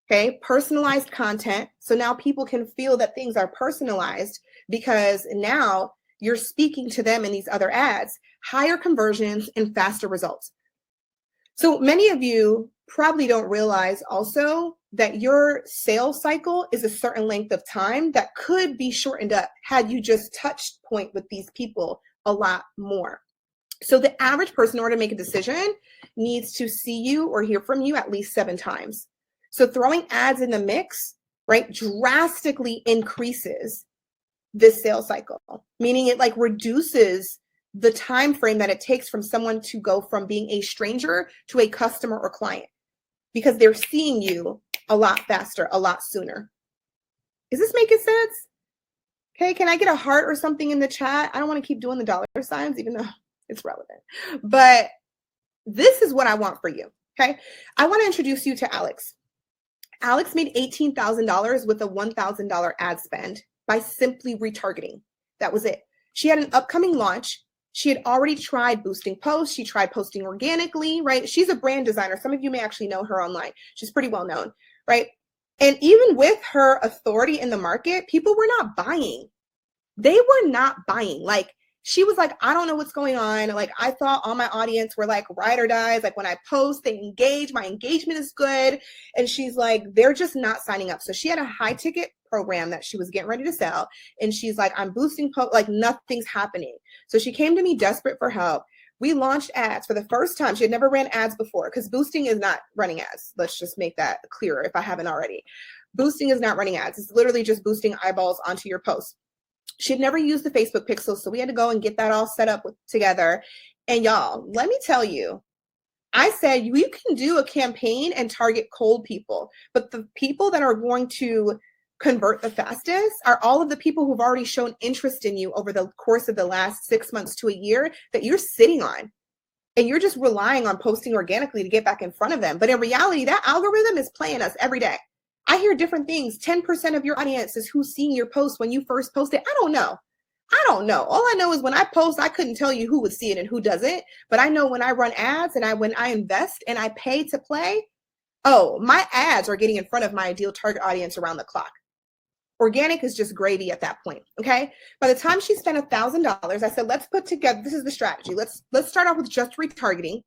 okay, personalized content. So now people can feel that things are personalized because now you're speaking to them in these other ads, higher conversions and faster results. So many of you probably don't realize also that your sales cycle is a certain length of time that could be shortened up had you just touched point with these people a lot more. So the average person, in order to make a decision, needs to see you or hear from you at least 7 times. So throwing ads in the mix, right, drastically increases this sales cycle, meaning it like reduces the time frame that it takes from someone to go from being a stranger to a customer or client, because they're seeing you a lot faster, a lot sooner. Is this making sense? Okay, can I get a heart or something in the chat? I don't want to keep doing the dollar signs, even though it's relevant. But this is what I want for you, okay? I want to introduce you to Alex. Alex made $18,000 with a $1,000 ad spend by simply retargeting. That was it. She had an upcoming launch. She had already tried boosting posts. She tried posting organically, right? She's a brand designer. Some of you may actually know her online. She's pretty well known, right? And even with her authority in the market, people were not buying. They were not buying. Like She was like, I don't know what's going on. Like, I thought all my audience were like ride or dies. Like, when I post, they engage. My engagement is good. And she's like, they're just not signing up. So she had a high ticket program that she was getting ready to sell. And she's like, I'm boosting, like nothing's happening. So she came to me desperate for help. We launched ads for the first time. She had never ran ads before, because boosting is not running ads. Let's just make that clearer if I haven't already. Boosting is not running ads. It's literally just boosting eyeballs onto your post. She had never used the Facebook pixel, so we had to go and get that all set up together. And y'all, let me tell you, I said, you can do a campaign and target cold people, but the people that are going to convert the fastest are all of the people who've already shown interest in you over the course of the last 6 months to a year that you're sitting on. And you're just relying on posting organically to get back in front of them. But in reality, that algorithm is playing us every day. I hear different things. 10% of your audience is who's seeing your post when you first post it. I don't know. All I know is when I post, I couldn't tell you who would see it and who doesn't. But I know when I run ads and when I invest and I pay to play, oh, my ads are getting in front of my ideal target audience around the clock. Organic is just gravy at that point. Okay. By the time she spent $1,000, I said, let's put together, this is the strategy. Let's start off with just retargeting,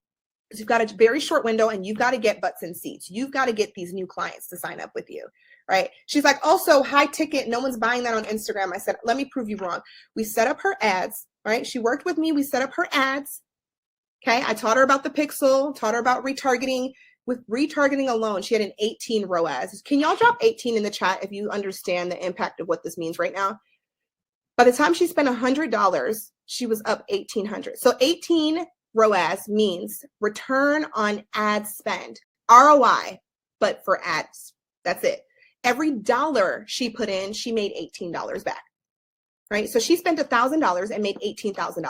because you've got a very short window and you've got to get butts in seats. You've got to get these new clients to sign up with you, right? She's like, also high ticket, no one's buying that on Instagram. I said, let me prove you wrong. We set up her ads, right? She worked with me. We set up her ads. Okay. I taught her about the pixel, taught her about retargeting. With retargeting alone, she had an 18 ROAS. Can y'all drop 18 in the chat if you understand the impact of what this means right now? By the time she spent $100, she was up 1,800. So 18 ROAS means return on ad spend, ROI, but for ads. That's it. Every dollar she put in, she made $18 back, right? So she spent $1,000 and made $18,000.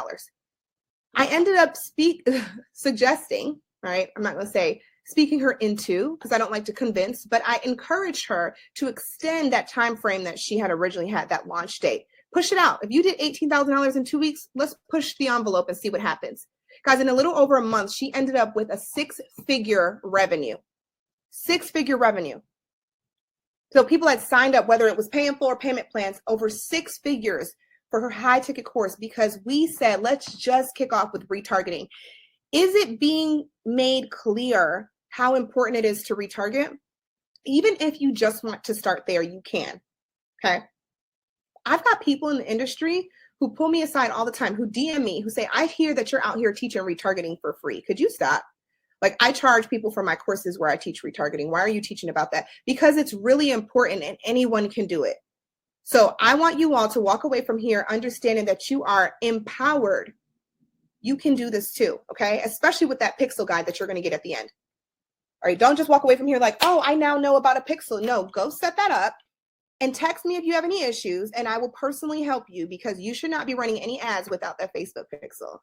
I ended up suggesting, right? I'm not going to say speaking her into, because I don't like to convince, but I encouraged her to extend that time frame that she had originally had, that launch date. Push it out. If you did $18,000 in 2 weeks, let's push the envelope and see what happens. Guys, in a little over a month, she ended up with a six-figure revenue. Six-figure revenue. So people had signed up, whether it was pay in full or payment plans, over 6 figures for her high ticket course, because we said, let's just kick off with retargeting. Is it being made clear how important it is to retarget? Even if you just want to start there, you can. Okay. I've got people in the industry who pull me aside all the time, who DM me, who say, I hear that you're out here teaching retargeting for free. Could you stop? Like, I charge people for my courses where I teach retargeting. Why are you teaching about that? Because it's really important and anyone can do it. So I want you all to walk away from here understanding that you are empowered. You can do this too, okay? Especially with that pixel guide that you're going to get at the end. All right, don't just walk away from here like, oh, I now know about a pixel. No, go set that up and text me if you have any issues, and I will personally help you, because you should not be running any ads without that Facebook pixel.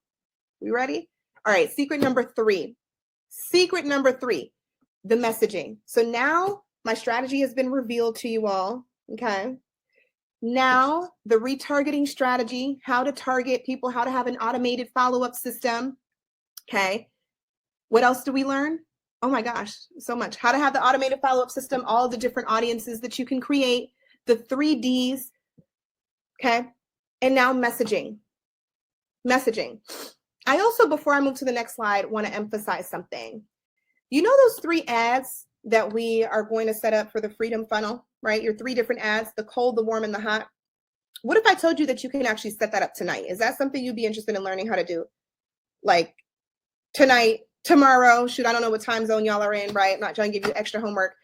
We ready? All right, secret number 3. Secret number 3, the messaging. So now my strategy has been revealed to you all, okay? Now the retargeting strategy, how to target people, how to have an automated follow-up system, okay? What else do we learn? Oh my gosh, so much. How to have the automated follow-up system, all the different audiences that you can create, the 3 Ds, okay? And now messaging. Messaging. I also, before I move to the next slide, want to emphasize something. You know those 3 ads that we are going to set up for the Freedom Funnel, right? Your 3 different ads, the cold, the warm, and the hot. What if I told you that you can actually set that up tonight? Is that something you'd be interested in learning how to do? Like tonight, tomorrow, shoot, I don't know what time zone y'all are in, right? I'm not trying to give you extra homework.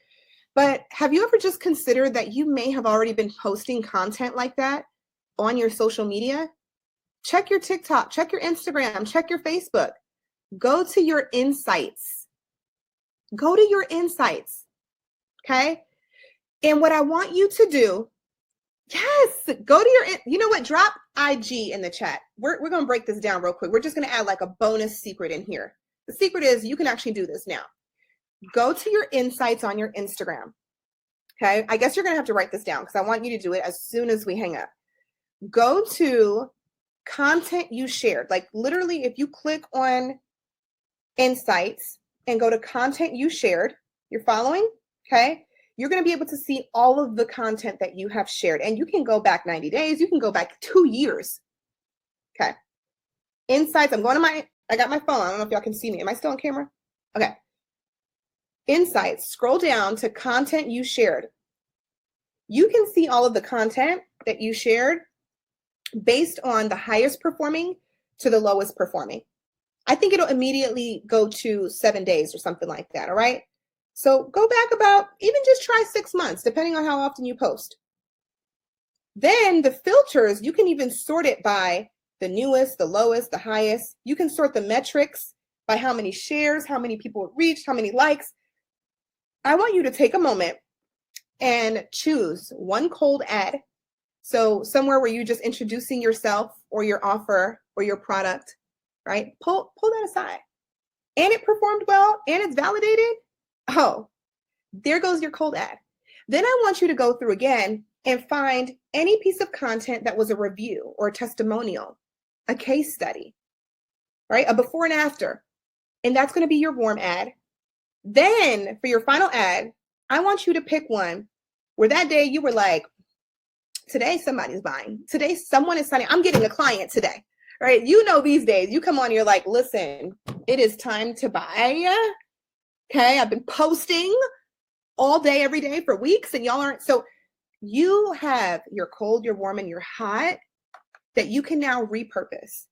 But have you ever just considered that you may have already been posting content like that on your social media? Check your TikTok, check your Instagram, check your Facebook. Go to your insights. Go to your insights, okay? And what I want you to do, yes, go to your, you know what, drop IG in the chat. We're going to break this down real quick. We're just going to add like a bonus secret in here. The secret is you can actually do this now. Go to your insights on your Instagram, okay? I guess you're going to have to write this down because I want you to do it as soon as we hang up. Go to content you shared. Like literally, if you click on insights and go to content you shared, you're following, okay? You're going to be able to see all of the content that you have shared. And you can go back 90 days. You can go back 2 years. Okay. Insights. I got my phone. I don't know if y'all can see me. Am I still on camera? Okay. Insights. Scroll down to content you shared. You can see all of the content that you shared based on the highest performing to the lowest performing. I think it'll immediately go to 7 days or something like that. All right. So go back about, even just try 6 months, depending on how often you post. Then the filters, you can even sort it by the newest, the lowest, the highest. You can sort the metrics by how many shares, how many people it reached, how many likes. I want you to take a moment and choose one cold ad. So somewhere where you're just introducing yourself or your offer or your product, right? Pull that aside. And it performed well and it's validated. Oh, there goes your cold ad. Then I want you to go through again and find any piece of content that was a review or a testimonial, a case study, right? A before and after. And that's going to be your warm ad. Then for your final ad, I want you to pick one where that day you were like, today somebody's buying. Today someone is signing. I'm getting a client today, right? You know, these days you come on, you're like, listen, it is time to buy. Okay, I've been posting all day, every day for weeks, and y'all aren't. So you have your cold, your warm, and your hot that you can now repurpose.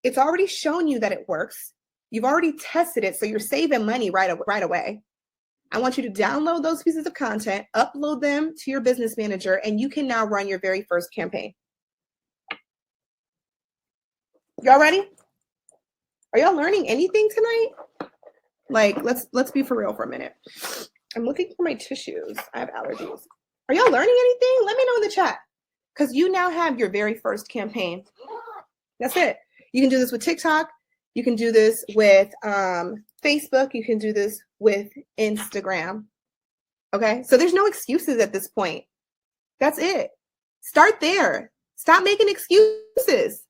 It's already shown you that it works. You've already tested it, so you're saving money right away. I want you to download those pieces of content, upload them to your business manager, and you can now run your very first campaign. Y'all ready? Are y'all learning anything tonight? Like, let's be for real for a minute. I'm looking for my tissues. I have allergies. Are y'all learning anything? Let me know in the chat, because you now have your very first campaign. That's it. You can do this with TikTok. You can do this with Facebook. You can do this with Instagram. Okay, so there's no excuses at this point. That's it. Start there. Stop making excuses.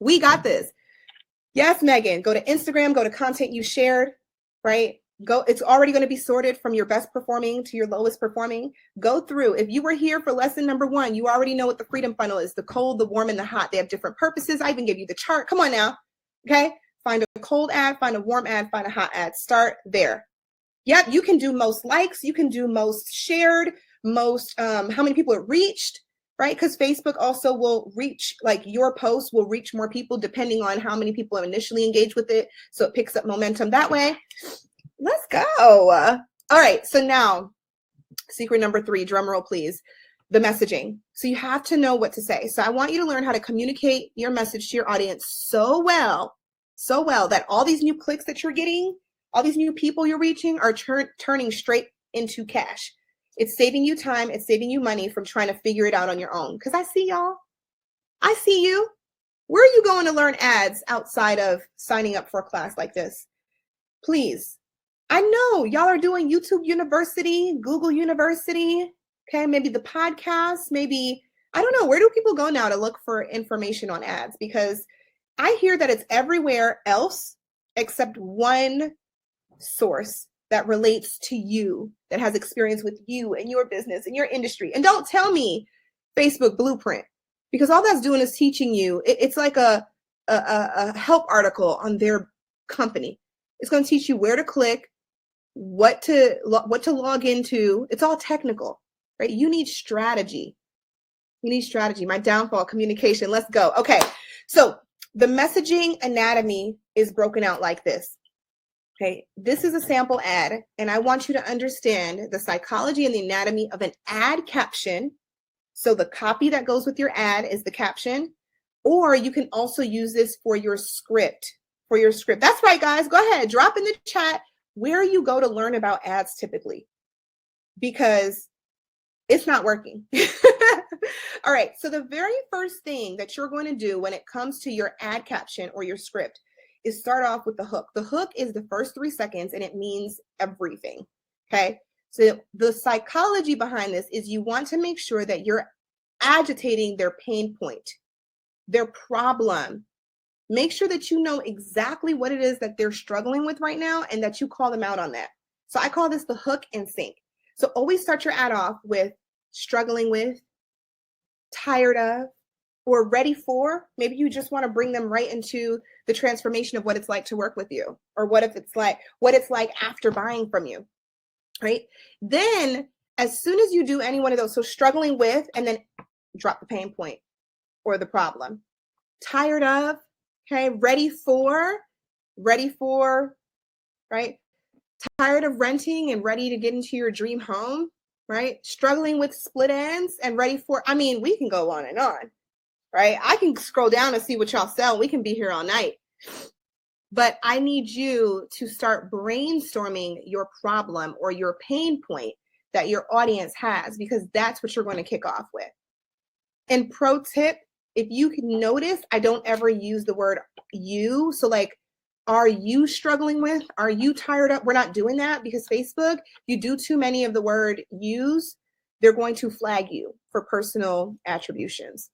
We got this. Yes, Megan, go to Instagram, go to content you shared, right? Go. It's already going to be sorted from your best performing to your lowest performing. Go through. If you were here for lesson number 1, you already know what the freedom funnel is: the cold, the warm, and the hot. They have different purposes. I even give you the chart. Come on now. Okay. Find a cold ad, find a warm ad, find a hot ad. Start there. Yep. You can do most likes. You can do most shared, most, how many people it reached, right? Because Facebook also will reach, like your post will reach more people depending on how many people initially engage with it. So it picks up momentum that way. Let's go. All right. So now secret number 3, drum roll, please. The messaging. So you have to know what to say. So I want you to learn how to communicate your message to your audience so well that all these new clicks that you're getting, all these new people you're reaching are turning straight into cash. It's saving you time. It's saving you money from trying to figure it out on your own. Because I see y'all. I see you. Where are you going to learn ads outside of signing up for a class like this? Please. I know y'all are doing YouTube University, Google University. Okay, maybe the podcast, maybe, I don't know. Where do people go now to look for information on ads? Because I hear that it's everywhere else except one source that relates to you, that has experience with you and your business and your industry. And don't tell me Facebook Blueprint, because all that's doing is teaching you. It's like a help article on their company. It's going to teach you where to click, what to log into. It's all technical, right? You need strategy. You need strategy. My downfall, communication. Let's go. Okay. So the messaging anatomy is broken out like this. Okay. This is a sample ad, and I want you to understand the psychology and the anatomy of an ad caption. So the copy that goes with your ad is the caption, or you can also use this for your script. That's right, guys. Go ahead. Drop in the chat where you go to learn about ads typically, because it's not working. All right. So the very first thing that you're going to do when it comes to your ad caption or your script is start off with the hook. The hook is the first 3 seconds, and it means everything. Okay. So the psychology behind this is you want to make sure that you're agitating their pain point, their problem. Make sure that you know exactly what it is that they're struggling with right now and that you call them out on that. So I call this the hook and sink. So always start your ad off with struggling with, tired of, or ready for. Maybe you just want to bring them right into the transformation of what it's like to work with you, or what it's like after buying from you, right? Then as soon as you do any one of those, so struggling with, and then drop the pain point or the problem. Tired of, okay, ready for, right? Tired of renting and ready to get into your dream home, right? Struggling with split ends and ready for, I mean, we can go on and on, right? I can scroll down and see what y'all sell. We can be here all night. But I need you to start brainstorming your problem or your pain point that your audience has, because that's what you're going to kick off with. And pro tip, if you can notice, I don't ever use the word you. So like, are you struggling with? Are you tired of? We're not doing that, because Facebook, you do too many of the word use, they're going to flag you for personal attributions,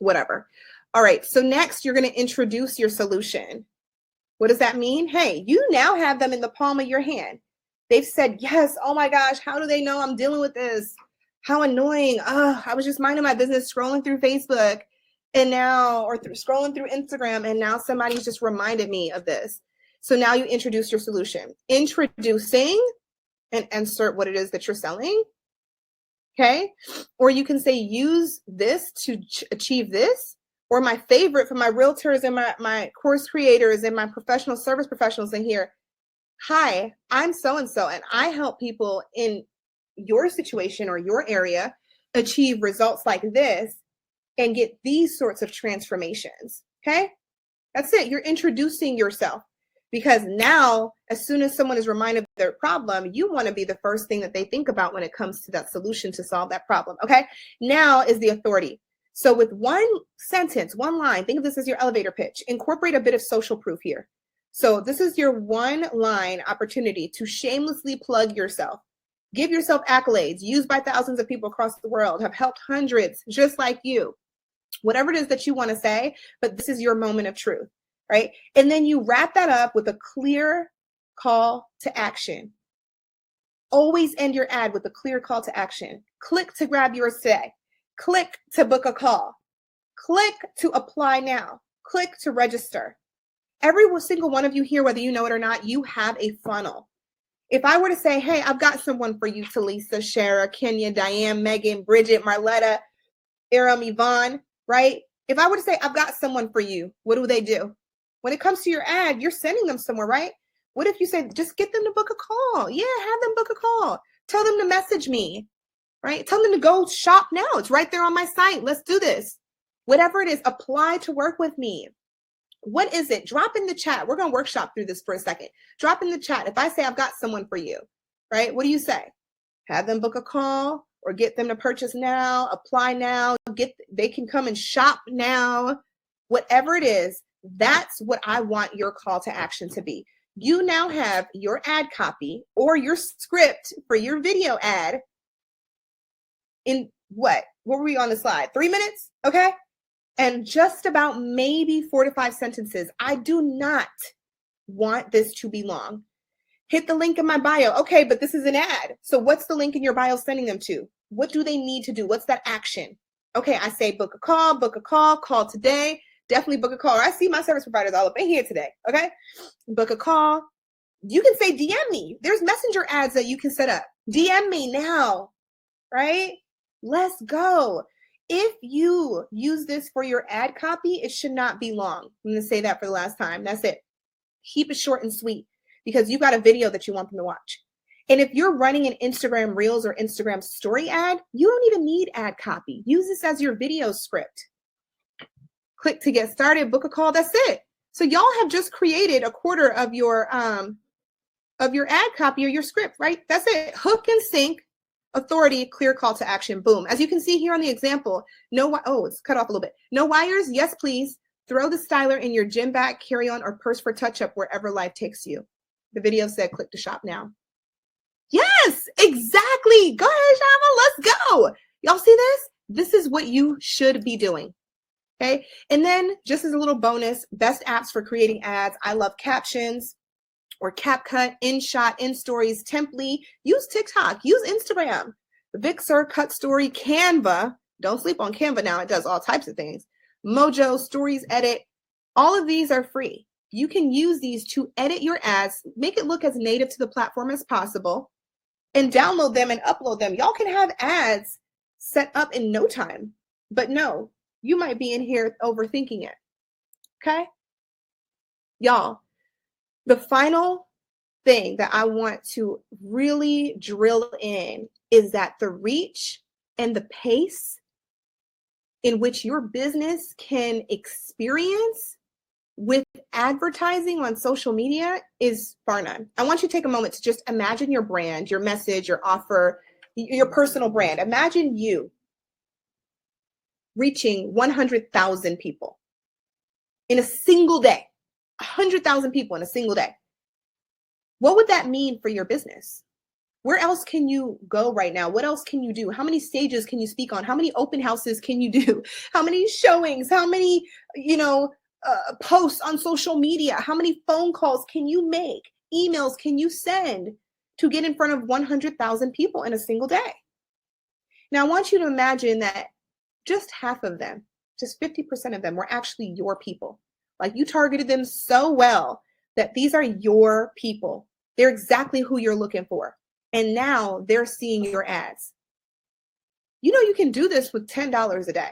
whatever. All right, so next you're going to introduce your solution. What does that mean? Hey, you now have them in the palm of your hand. They've said, yes, oh my gosh, how do they know I'm dealing with this? How annoying. Oh, I was just minding my business, scrolling through Facebook and now, or scrolling through Instagram, and now somebody's just reminded me of this. So now you introduce your solution. Introducing, and insert what it is that you're selling. Okay. Or you can say, use this to achieve this. Or my favorite for my realtors and my course creators and my professional service professionals in here. Hi, I'm so-and-so, and I help people in your situation or your area achieve results like this and get these sorts of transformations. Okay. That's it. You're introducing yourself, because now, as soon as someone is reminded of their problem, you want to be the first thing that they think about when it comes to that solution to solve that problem. Okay. Now is the authority. So with one sentence, one line, think of this as your elevator pitch. Incorporate a bit of social proof here. So this is your one line opportunity to shamelessly plug yourself. Give yourself accolades used by thousands of people across the world, have helped hundreds just like you. Whatever it is that you want to say, but this is your moment of truth, right? And then you wrap that up with a clear call to action. Always end your ad with a clear call to action. Click to grab yours today. Click to book a call. Click to apply now. Click to register. Every single one of you here, whether you know it or not, you have a funnel. If I were to say, hey, I've got someone for you, Talisa, Shara, Kenya, Diane, Megan, Bridget, Marletta, Aram, Yvonne, right? If I were to say, I've got someone for you, what do? When it comes to your ad, you're sending them somewhere, right? What if you say, just get them to book a call? Yeah, have them book a call. Tell them to message me, right? Tell them to go shop now. It's right there on my site. Let's do this. Whatever it is, apply to work with me. What is it? Drop in the chat. We're going to workshop through this for a second. Drop in the chat. If I say I've got someone for you, right? What do you say? Have them book a call, or get them to purchase now, apply now, they can come and shop now. Whatever it is, that's what I want your call to action to be. You now have your ad copy or your script for your video ad in what were we on the slide? 3 minutes? Okay. And just about maybe 4 to 5 sentences. I do not want this to be long. Hit the link in my bio. Okay, but this is an ad. So what's the link in your bio sending them to? What do they need to do? What's that action? Okay, I say book a call, call today. Definitely book a call. Or I see my service providers all up in here today. Okay, book a call. You can say DM me. There's messenger ads that you can set up. DM me now, right? Let's go. If you use this for your ad copy, it should not be long. I'm going to say that for the last time. That's it. Keep it short and sweet, because you got a video that you want them to watch. And if you're running an Instagram Reels or Instagram story ad, you don't even need ad copy. Use this as your video script. Click to get started, book a call. That's it. So y'all have just created a quarter of your ad copy or your script, right? That's it. Hook and sync, authority, clear call to action. Boom. As you can see here on the example, it's cut off a little bit. No wires. Yes, please. Throw the styler in your gym bag, carry-on, or purse for touch-up wherever life takes you. The video said click to shop now. Yes, exactly. Go ahead, Shama. Let's go. Y'all see this? This is what you should be doing. Okay. And then just as a little bonus, best apps for creating ads. I love Captions or CapCut, InShot, InStories, Temply. Use TikTok. Use Instagram. Vixer, Cut Story, Canva. Don't sleep on Canva now. It does all types of things. Mojo, Stories Edit, all of these are free. You can use these to edit your ads, make it look as native to the platform as possible, and download them and upload them. Y'all can have ads set up in no time. But no, you might be in here overthinking it. Okay? Y'all, the final thing that I want to really drill in is that the reach and the pace in which your business can experience with advertising on social media is bar none. I want you to take a moment to just imagine your brand, your message, your offer, your personal brand. Imagine you reaching 100,000 people in a single day, 100,000 people in a single day. What would that mean for your business? Where else can you go right now? What else can you do? How many stages can you speak on? How many open houses can you do? How many showings? How many, posts on social media? How many phone calls can you make? Emails can you send to get in front of 100,000 people in a single day? Now, I want you to imagine that just half of them, just 50% of them were actually your people. Like you targeted them so well that these are your people. They're exactly who you're looking for. And now they're seeing your ads. You know, you can do this with $10 a day.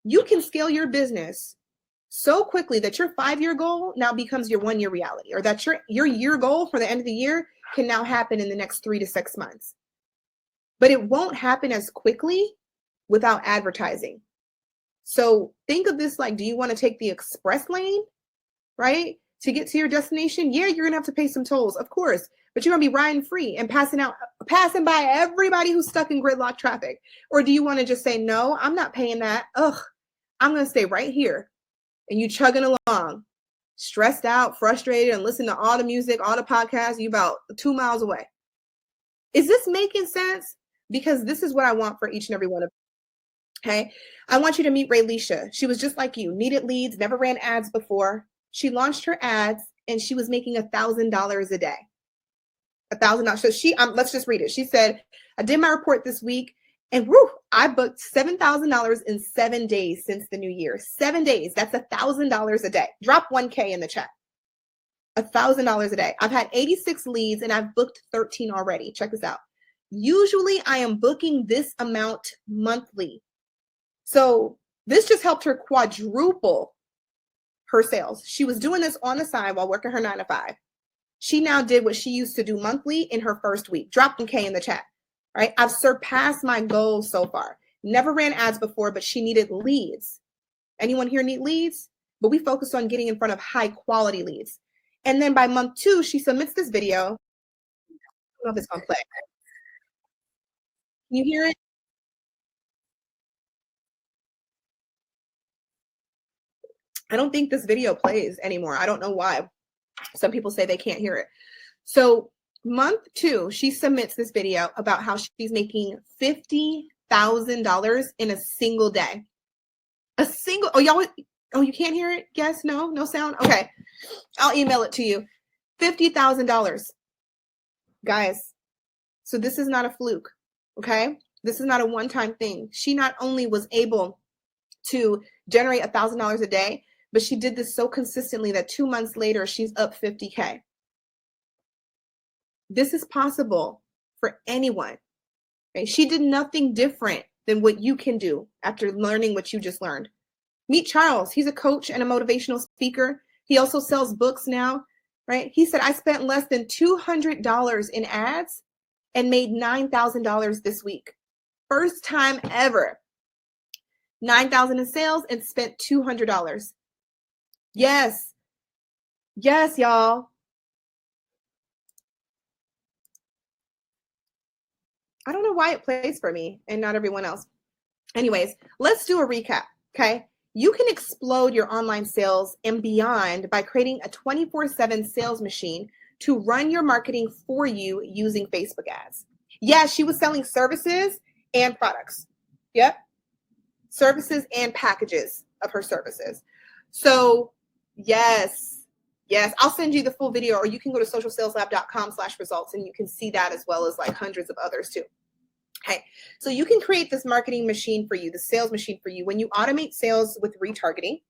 You can scale your business so quickly that your 5-year goal now becomes your 1-year reality, or that your year goal for the end of the year can now happen in the next 3 to 6 months. But it won't happen as quickly without advertising. So think of this like, do you want to take the express lane, right, to get to your destination? Yeah, you're going to have to pay some tolls, of course, but you're going to be riding free and passing by everybody who's stuck in gridlock traffic. Or do you want to just say, no, I'm not paying that. I'm going to stay right here. And you chugging along, stressed out, frustrated, and listen to all the music, all the podcasts, you about 2 miles away. Is this making sense? Because this is what I want for each and every one of you. Okay. I want you to meet Raylisha. She was just like you, needed leads, never ran ads before. She launched her ads and she was making $1,000 a day. $1,000. So let's just read it. She said, I did my report this week and I booked $7,000 in 7 days since the new year. 7 days. That's $1,000 a day. Drop 1K in the chat. $1,000 a day. I've had 86 leads and I've booked 13 already. Check this out. Usually I am booking this amount monthly. So this just helped her quadruple her sales. She was doing this on the side while working her 9 to 5. She now did what she used to do monthly in her first week. Drop a K in the chat, right? I've surpassed my goals so far. Never ran ads before, but she needed leads. Anyone here need leads? But we focused on getting in front of high quality leads. And then by month 2, she submits this video. I don't know if it's gonna play. Can you hear it? I don't think this video plays anymore. I don't know why. Some people say they can't hear it. So month 2, she submits this video about how she's making $50,000 in a single day. You can't hear it? Yes, no sound? Okay, I'll email it to you. $50,000. Guys, so this is not a fluke, okay? This is not a one-time thing. She not only was able to generate $1,000 a day, but she did this so consistently that 2 months later, she's up 50K. This is possible for anyone. Okay? She did nothing different than what you can do after learning what you just learned. Meet Charles. He's a coach and a motivational speaker. He also sells books now, right? He said, I spent less than $200 in ads and made $9,000 this week. First time ever. $9,000 in sales and spent $200. Yes, y'all. I don't know why it plays for me and not everyone else. Anyways, let's do a recap, okay? You can explode your online sales and beyond by creating a 24/7 sales machine to run your marketing for you using Facebook ads. Yeah, she was selling services and products. Yep. Services and packages of her services. So yes, I'll send you the full video, or you can go to socialsaleslab.com/results and you can see that as well as like hundreds of others too. Okay, so you can create this marketing machine for you, the sales machine for you. When you automate sales with retargeting,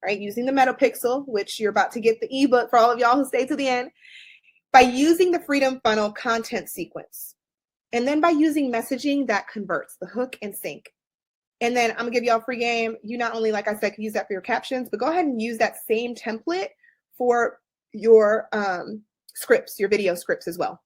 right, using the MetaPixel, which you're about to get the ebook for all of y'all who stay to the end, by using the Freedom Funnel content sequence, and then by using messaging that converts, the hook and sync. And then I'm gonna give y'all a free game. You not only, like I said, can use that for your captions, but go ahead and use that same template for your scripts, your video scripts as well.